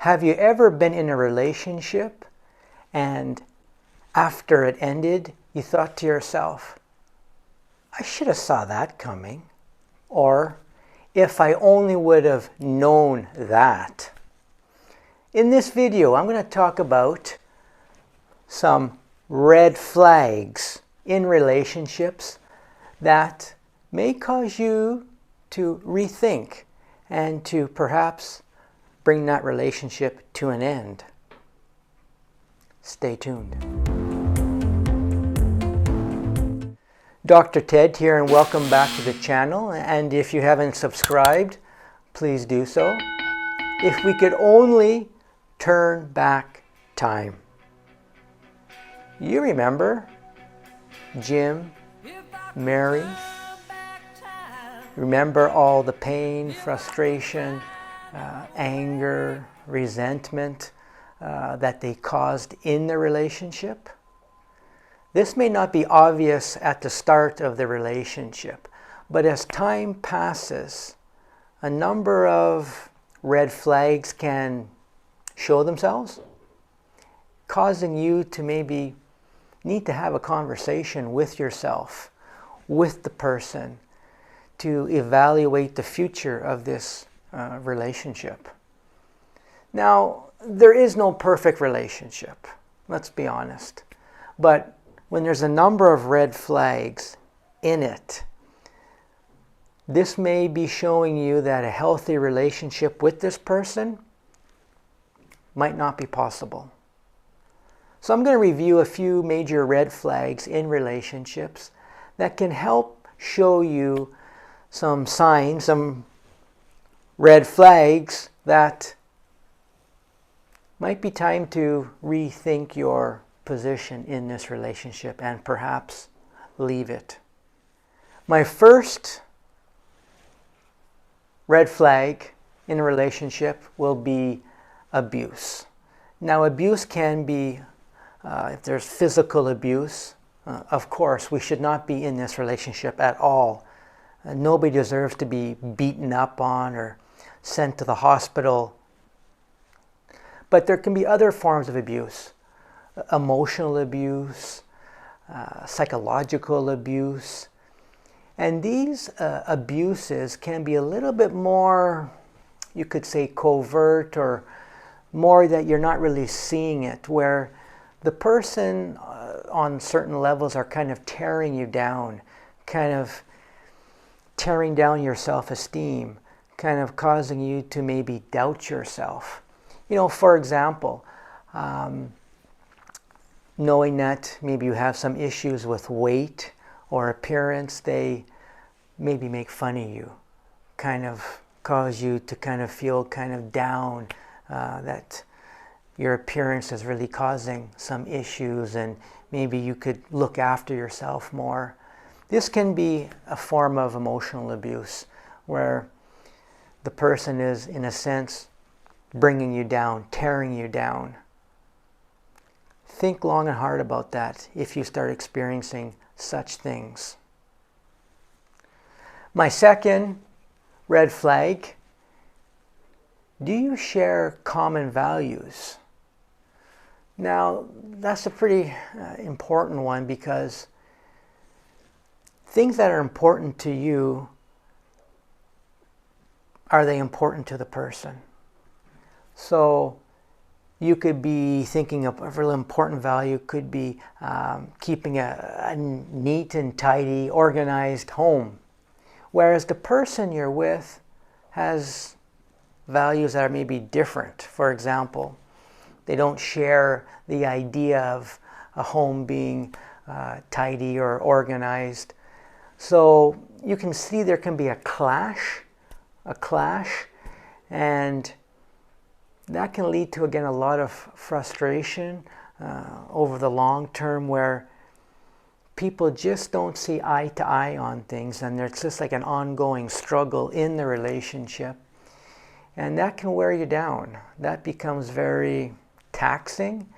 Have you ever been in a relationship and after it ended, you thought to yourself, I should have saw that coming, or if I only would have known that? In this video, I'm going to talk about some red flags in relationships that may cause you to rethink and to perhaps bring that relationship to an end. Stay tuned. Dr. Ted here, and welcome back to the channel. And if you haven't subscribed, please do so. If we could only turn back time. You remember Jim, Mary? Remember all the pain, frustration, anger, resentment that they caused in the relationship? This may not be obvious at the start of the relationship, but as time passes, a number of red flags can show themselves, causing you to maybe need to have a conversation with yourself, with the person, to evaluate the future of this relationship. Now, there is no perfect relationship, let's be honest, but when there's a number of red flags in it, this may be showing you that a healthy relationship with this person might not be possible. So I'm going to review a few major red flags in relationships that can help show you some signs, some red flags that might be time to rethink your position in this relationship and perhaps leave it. My first red flag in a relationship will be abuse. Now, abuse can be, if there's physical abuse, of course, we should not be in this relationship at all. Nobody deserves to be beaten up on or sent to the hospital. But there can be other forms of abuse. Emotional abuse, psychological abuse. And these abuses can be a little bit more, you could say, covert, or more that you're not really seeing it, where the person on certain levels are kind of tearing you down, kind of tearing down your self-esteem, kind of causing you to maybe doubt yourself. You know, for example, knowing that maybe you have some issues with weight or appearance, they maybe make fun of you, kind of cause you to kind of feel kind of down, that your appearance is really causing some issues and maybe you could look after yourself more. This can be a form of emotional abuse where the person is, in a sense, bringing you down, tearing you down. Think long and hard about that if you start experiencing such things. My second red flag, do you share common values? Now, that's a pretty important one, because things that are important to you, are they important to the person? So you could be thinking of a really important value, could be keeping a neat and tidy, organized home. Whereas the person you're with has values that are maybe different. For example, they don't share the idea of a home being tidy or organized. So you can see there can be a clash, and that can lead to, again, a lot of frustration over the long term, where people just don't see eye to eye on things, and there's just like an ongoing struggle in the relationship, and that can wear you down. That becomes very taxing.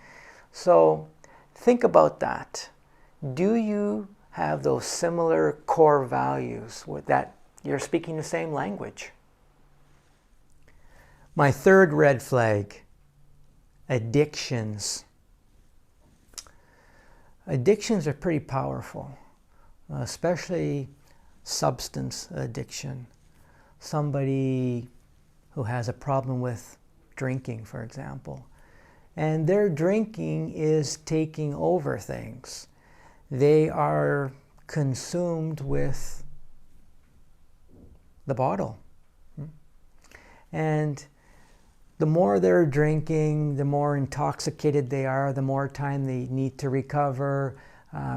So think about that. Do you have those similar core values with that you're speaking the same language? My third red flag addictions. Addictions are pretty powerful, especially substance addiction. Somebody who has a problem with drinking, for example, and their drinking is taking over things. They are consumed with the bottle. And the more they're drinking, the more intoxicated they are, the more time they need to recover,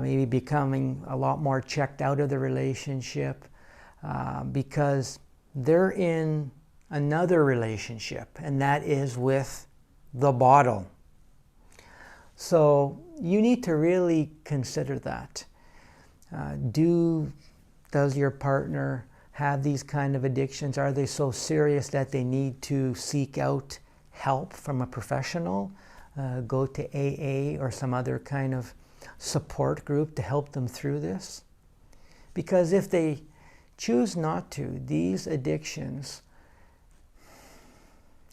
maybe becoming a lot more checked out of the relationship, because they're in another relationship, and that is with the bottle. So you need to really consider that. Does your partner have these kind of addictions? Are they so serious that they need to seek out help from a professional? Go to AA or some other kind of support group to help them through this? Because if they choose not to, these addictions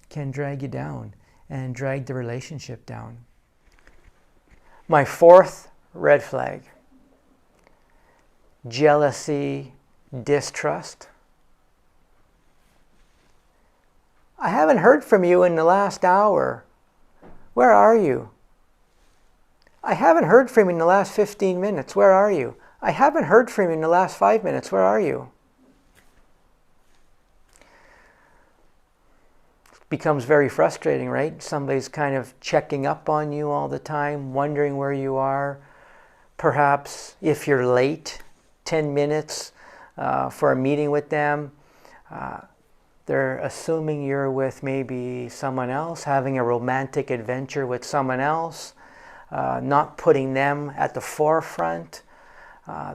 can drag you down and drag the relationship down. My fourth red flag: jealousy, distrust. I haven't heard from you in the last hour. Where are you? I haven't heard from you in the last 15 minutes. Where are you? I haven't heard from you in the last 5 minutes. Where are you? It becomes very frustrating, right? Somebody's kind of checking up on you all the time, wondering where you are. Perhaps if you're late 10 minutes for a meeting with them, they're assuming you're with maybe someone else, having a romantic adventure with someone else, not putting them at the forefront.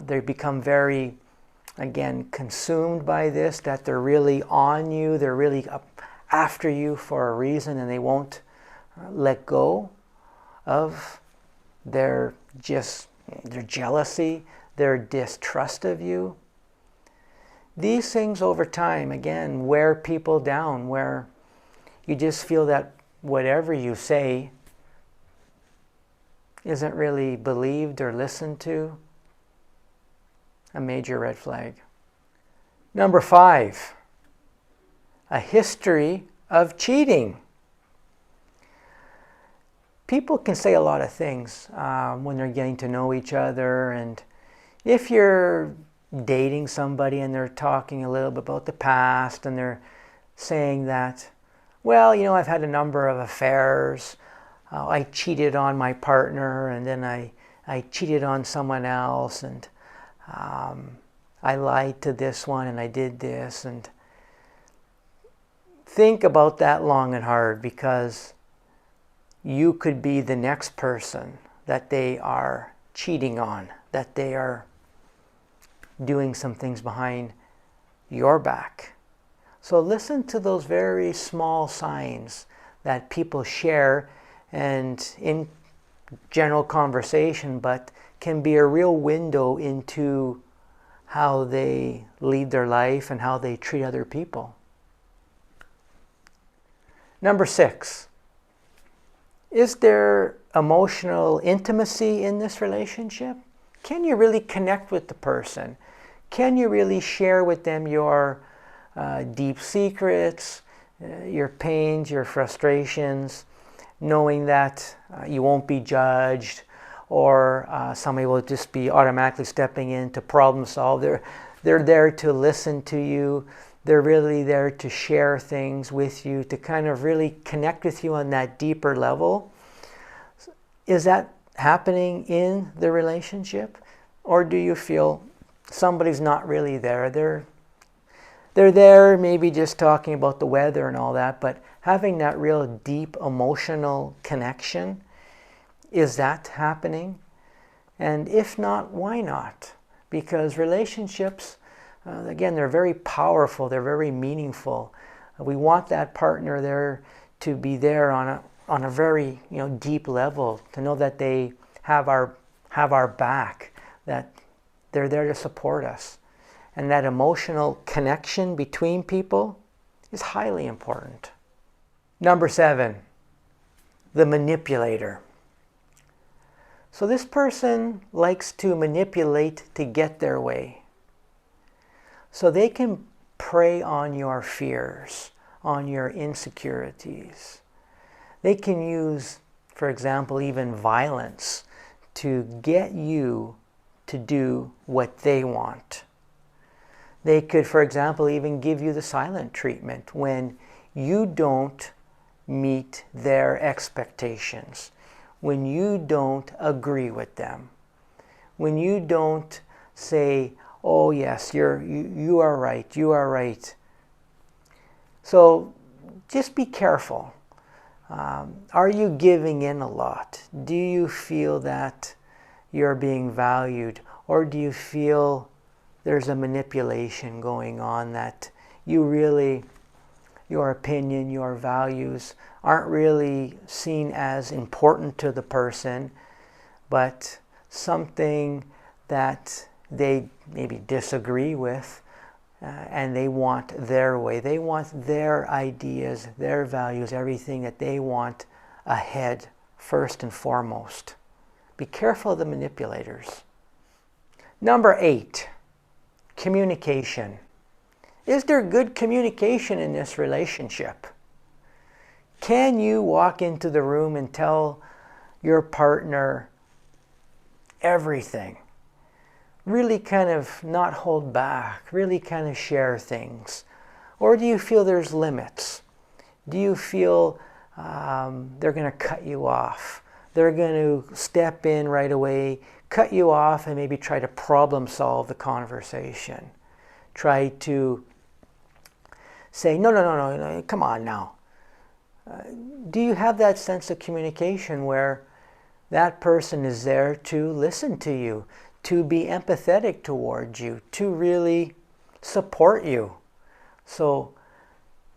They become very, again, consumed by this, that they're really on you, they're really after you for a reason, and they won't let go of their jealousy, their distrust of you. These things over time, again, wear people down, where you just feel that whatever you say isn't really believed or listened to. A major red flag. Number 5, a history of cheating. People can say a lot of things when they're getting to know each other, and if you're dating somebody and they're talking a little bit about the past, and they're saying that, well, you know, I've had a number of affairs. I cheated on my partner, and then I cheated on someone else, and I lied to this one, and I did this. And think about that long and hard, because you could be the next person that they are cheating on, that they are doing some things behind your back. So listen to those very small signs that people share, and in general conversation, but can be a real window into how they lead their life and how they treat other people. Number 6, is there emotional intimacy in this relationship? Can you really connect with the person? Can you really share with them your deep secrets, your pains, your frustrations, knowing that you won't be judged, or somebody will just be automatically stepping in to problem solve? They're there to listen to you. They're really there to share things with you, to kind of really connect with you on that deeper level. Is that happening in the relationship? Or do you feel somebody's not really there? They're there maybe just talking about the weather and all that, but having that real deep emotional connection, is that happening? And if not, why not? Because relationships, again, they're very powerful, they're very meaningful. We want that partner there to be there on a very deep level, to know that they have our back, that they're there to support us. And that emotional connection between people is highly important. Number 7, the manipulator. So this person likes to manipulate to get their way. So they can prey on your fears, on your insecurities. They can use, for example, even violence to get you to do what they want. They could, for example, even give you the silent treatment when you don't meet their expectations, when you don't agree with them, when you don't say, oh yes, you are right, you are right. So just be careful. Are you giving in a lot? Do you feel that you're being valued, or do you feel there's a manipulation going on, that you really, your opinion, your values aren't really seen as important to the person, but something that they maybe disagree with, and they want their way. They want their ideas, their values, everything that they want ahead, first and foremost. Be careful of the manipulators. Number 8, communication. Is there good communication in this relationship? Can you walk into the room and tell your partner everything? Really kind of not hold back, really kind of share things? Or do you feel there's limits? Do you feel they're going to cut you off? They're going to step in right away, cut you off, and maybe try to problem solve the conversation. Try to say, no, come on now. Do you have that sense of communication where that person is there to listen to you, to be empathetic towards you, to really support you? So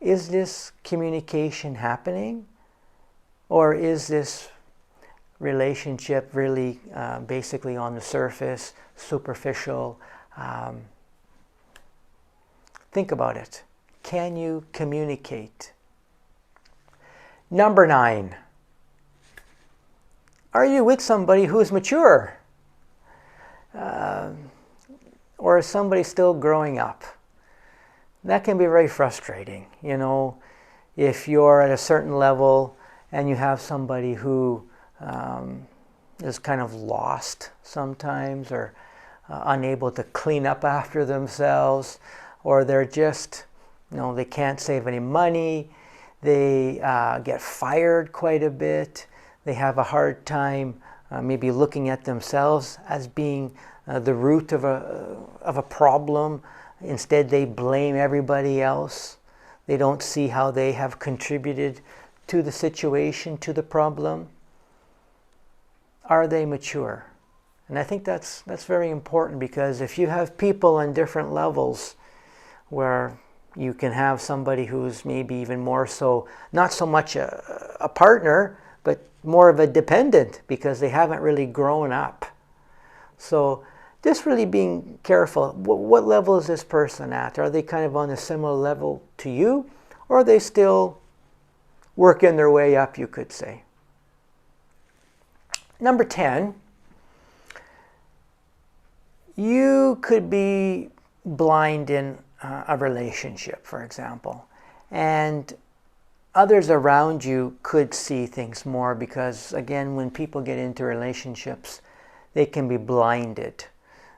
is this communication happening? Or is this relationship really basically on the surface, superficial? Think about it. Can you communicate? Number 9. Are you with somebody who is mature? Or is somebody still growing up? That can be very frustrating. You know, if you're at a certain level and you have somebody who is kind of lost sometimes, or unable to clean up after themselves, or they're just, they can't save any money, they get fired quite a bit, they have a hard time maybe looking at themselves as being the root of a problem. Instead, they blame everybody else. They don't see how they have contributed to the situation, to the problem. Are they mature? And I think that's very important, because if you have people on different levels, where you can have somebody who's maybe even more so, not so much a partner, but more of a dependent, because they haven't really grown up. So just really being careful. What level is this person at? Are they kind of on a similar level to you? Or are they still working their way up, you could say? Number 10, you could be blind in a relationship, for example, and others around you could see things more, because, again, when people get into relationships, they can be blinded.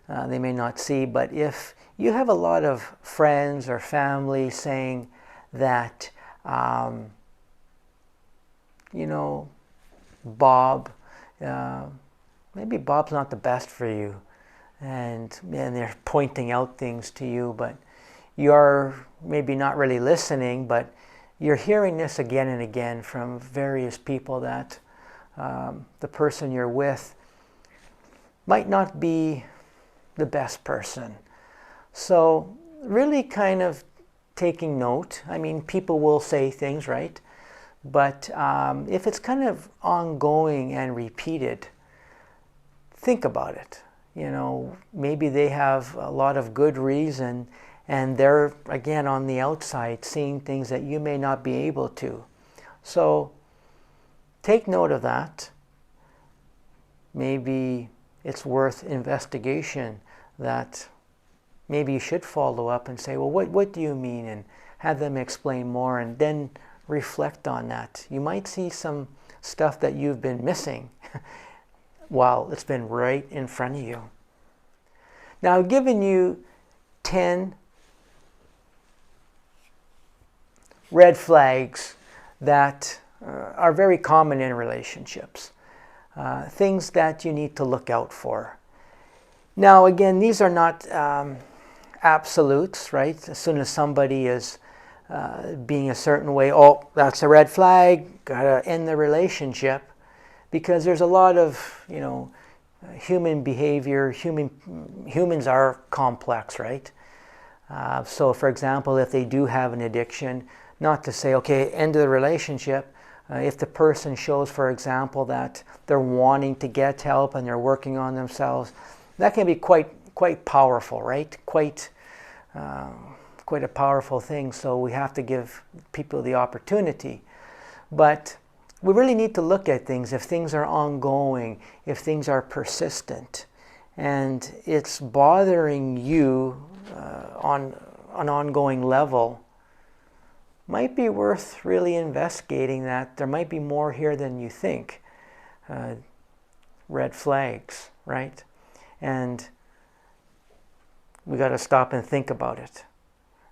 They may not see, but if you have a lot of friends or family saying that, Bob, maybe Bob's not the best for you, and they're pointing out things to you, but you're maybe not really listening, but you're hearing this again and again from various people, that the person you're with might not be the best person. So really kind of taking note. I mean, people will say things, right? But if it's kind of ongoing and repeated, think about it. Maybe they have a lot of good reason, and they're, again, on the outside seeing things that you may not be able to. So take note of that. Maybe it's worth investigation, that maybe you should follow up and say, well, what do you mean? And have them explain more, and then reflect on that. You might see some stuff that you've been missing while it's been right in front of you. Now, I've given you 10 red flags that are very common in relationships. Things that you need to look out for. Now, again, these are not absolutes, right? As soon as somebody is being a certain way, oh, that's a red flag, gotta end the relationship. Because there's a lot of, human behavior. Humans are complex, right? So, for example, if they do have an addiction, not to say, okay, end of the relationship. If the person shows, for example, that they're wanting to get help and they're working on themselves, that can be quite powerful, right? Quite a powerful thing. So we have to give people the opportunity. But we really need to look at things. If things are ongoing, if things are persistent, and it's bothering you on an ongoing level, might be worth really investigating that. There might be more here than you think. Red flags, right? And we got to stop and think about it.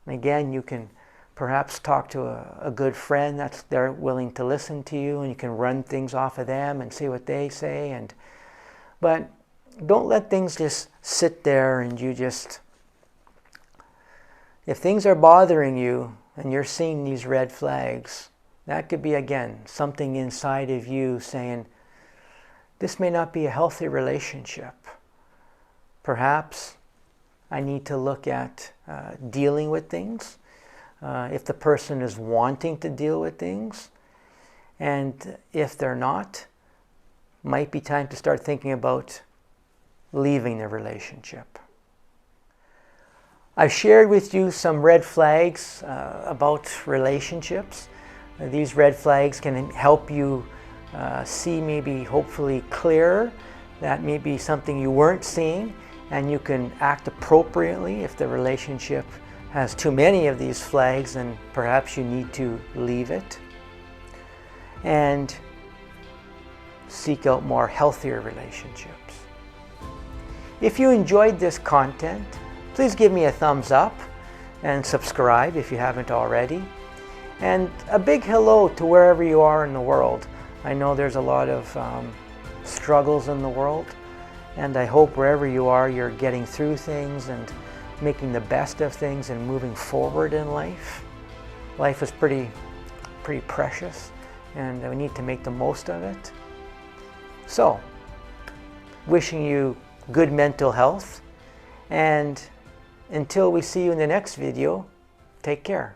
And again, you can perhaps talk to a good friend that's they're willing to listen to you, and you can run things off of them and see what they say. But don't let things just sit there and you just... If things are bothering you and you're seeing these red flags, that could be, again, something inside of you saying, this may not be a healthy relationship. Perhaps I need to look at dealing with things, if the person is wanting to deal with things. And if they're not, might be time to start thinking about leaving the relationship. I've shared with you some red flags about relationships. These red flags can help you see, maybe hopefully clearer, that may be something you weren't seeing, and you can act appropriately. If the relationship has too many of these flags, then perhaps you need to leave it and seek out more healthier relationships. If you enjoyed this content, please give me a thumbs up and subscribe if you haven't already. And a big hello to wherever you are in the world. I know there's a lot of struggles in the world, and I hope wherever you are, you're getting through things and making the best of things and moving forward in life. Life is pretty precious, and we need to make the most of it. So, wishing you good mental health, and until we see you in the next video, take care.